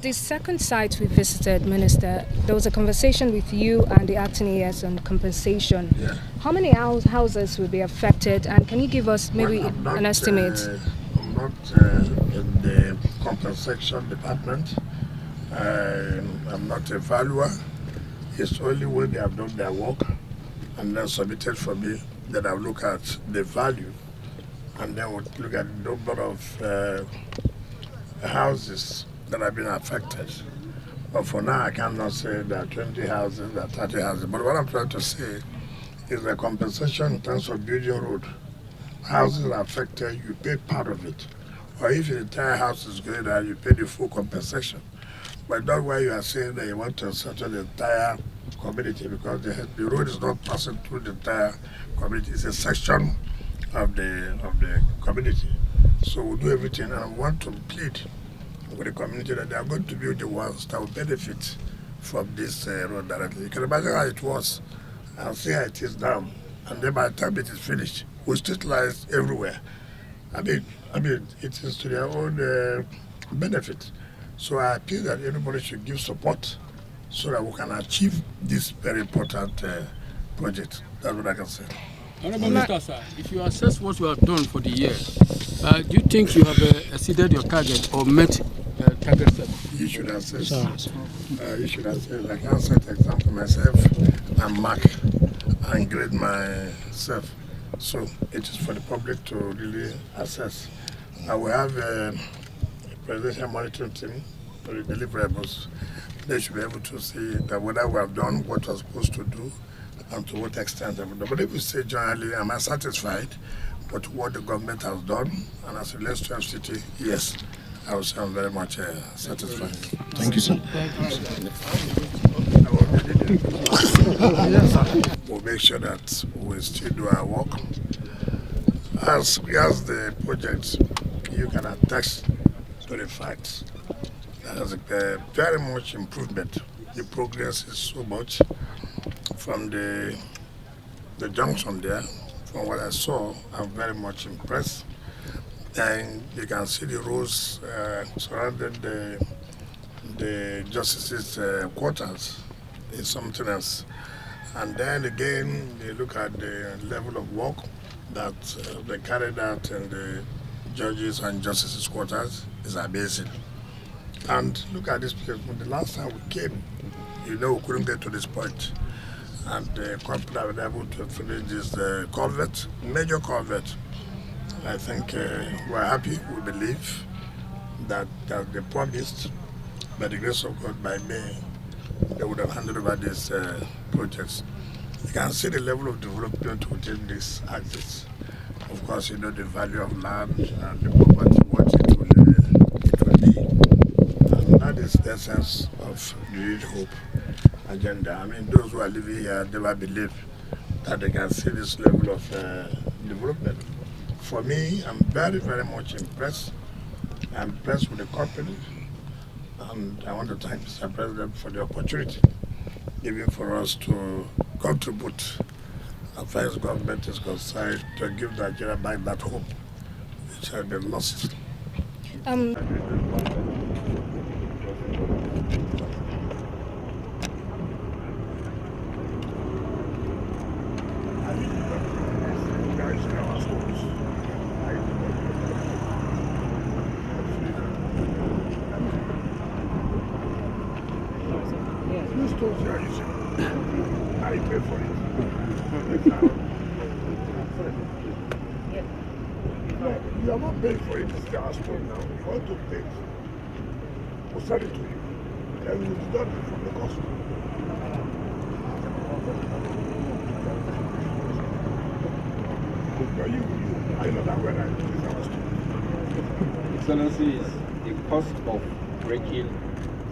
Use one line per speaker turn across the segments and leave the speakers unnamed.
The second site we visited, Minister, there was a conversation with you and the acting AS on compensation.
Yeah.
How many houses will be affected, and can you give us maybe an estimate?
I'm not in the compensation department. I'm not a valuer. It's only when they have done their work and then submitted for me that I'll look at the value, and then we'll look at the number of houses that have been affected. But for now, I cannot say there are 20 houses, there are 30 houses. But what I'm trying to say is the compensation in terms of building road. Houses are affected, you pay part of it. Or if the entire house is going down, you pay the full compensation. But not why you are saying that you want to settle the entire community, because the road is not passing through the entire community. It's a section of the community. So we'll do everything, and I want to plead with the community that they are going to be the ones that will benefit from this road directly. You can imagine how it was and see how it is now. And then by the time it is finished, with street lights everywhere. I mean, it is to their own benefit. So I appeal that everybody should give support so that we can achieve this very important project. That's what I can say.
Honorable Minister, sir, if you assess what you have done for the year, do you think you have exceeded your target or met target set?
You should assess. You should assess. I can set example myself and mark and grade myself. So it is for the public to really assess. I will have a presidential monitoring team for the deliverables. They should be able to see that whether we have done what we're supposed to do and to what extent. But if we say generally, am I satisfied with what the government has done? And as it relates to FCT, yes, I would say I'm very much satisfied.
Thank you, sir.
We'll make sure that we still do our work. As regards the project, you can attest to the fact that there's a very much improvement. The progress is so much from the junction there. From what I saw, I'm very much impressed. And you can see the roads surrounding the justices' quarters. Is something else. And then again, you look at the level of work that they carried out in the judges and justices' quarters is amazing. And look at this place. When the last time we came, we couldn't get to this point. And the company was able to finish this culvert, major culvert. I think we're happy. We believe that they promised, by the grace of God, by May, they would have handed over these projects. You can see the level of development within this axis. Of course, the value of land and the property, what it will be. And that is the essence of the Real Hope agenda. I mean, those who are living here never believe that they can see this level of development. For me, I'm very, very much impressed. I'm impressed with the company. And I want to thank Mr. President for the opportunity given for us to contribute as far as government is concerned to give Nigeria back that hope which has been lost. I pay for it. No, you are not paying for it. It's the hospital now. You want to pay. We'll send it to you. And we'll deduct it from the cost. I know that when I do this hospital.
Excellency, is the cost of breaking,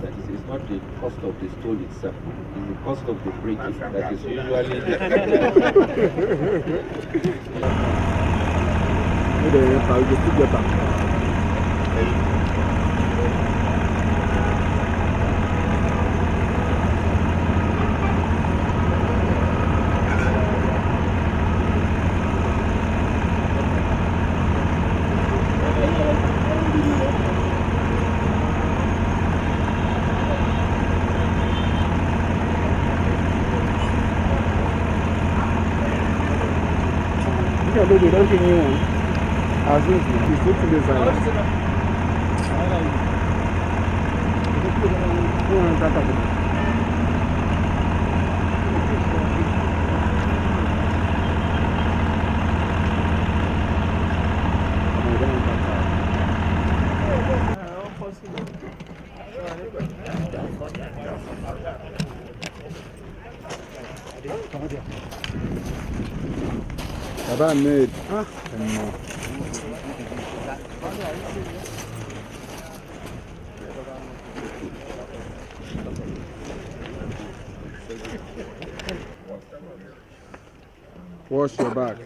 that is not the cost of the stone itself, it's the cost of the breaking that is usually
although they don't give me one. As if it's not in the side. Baba made. Wash your back.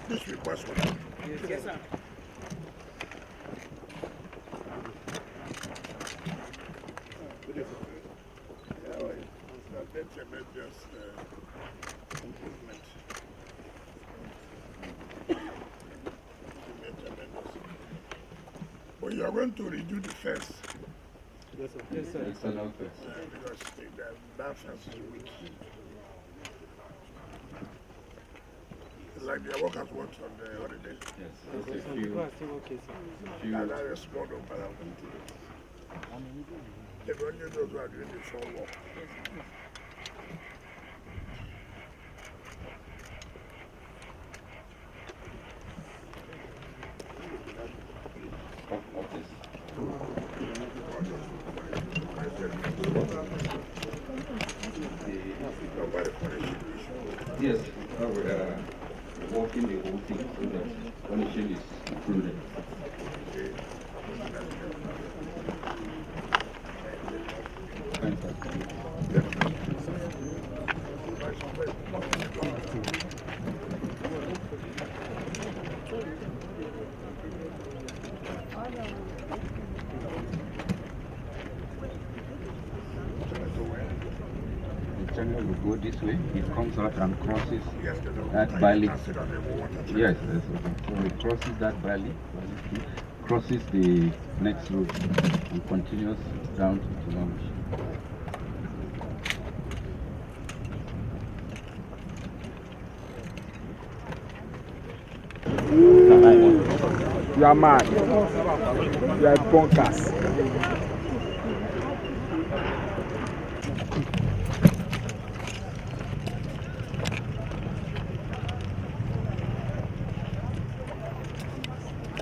This request for
Yes, sir.
that's a major improvement. Well, you are going to redo the fence.
Yes, sir.
Yes, sir.
External fence.
Because that fence is weak. It's like the workers worked on the holiday.
Yes, there's a few.
That is small number. If only those who are doing the full work.
Yes, we are walking the whole thing so that furnishing is included. The channel will go this way, it comes out and crosses that valley. Yes, that's okay. So it crosses that valley, crosses the next road and continues down to launch.
You are mad. You are bonkers.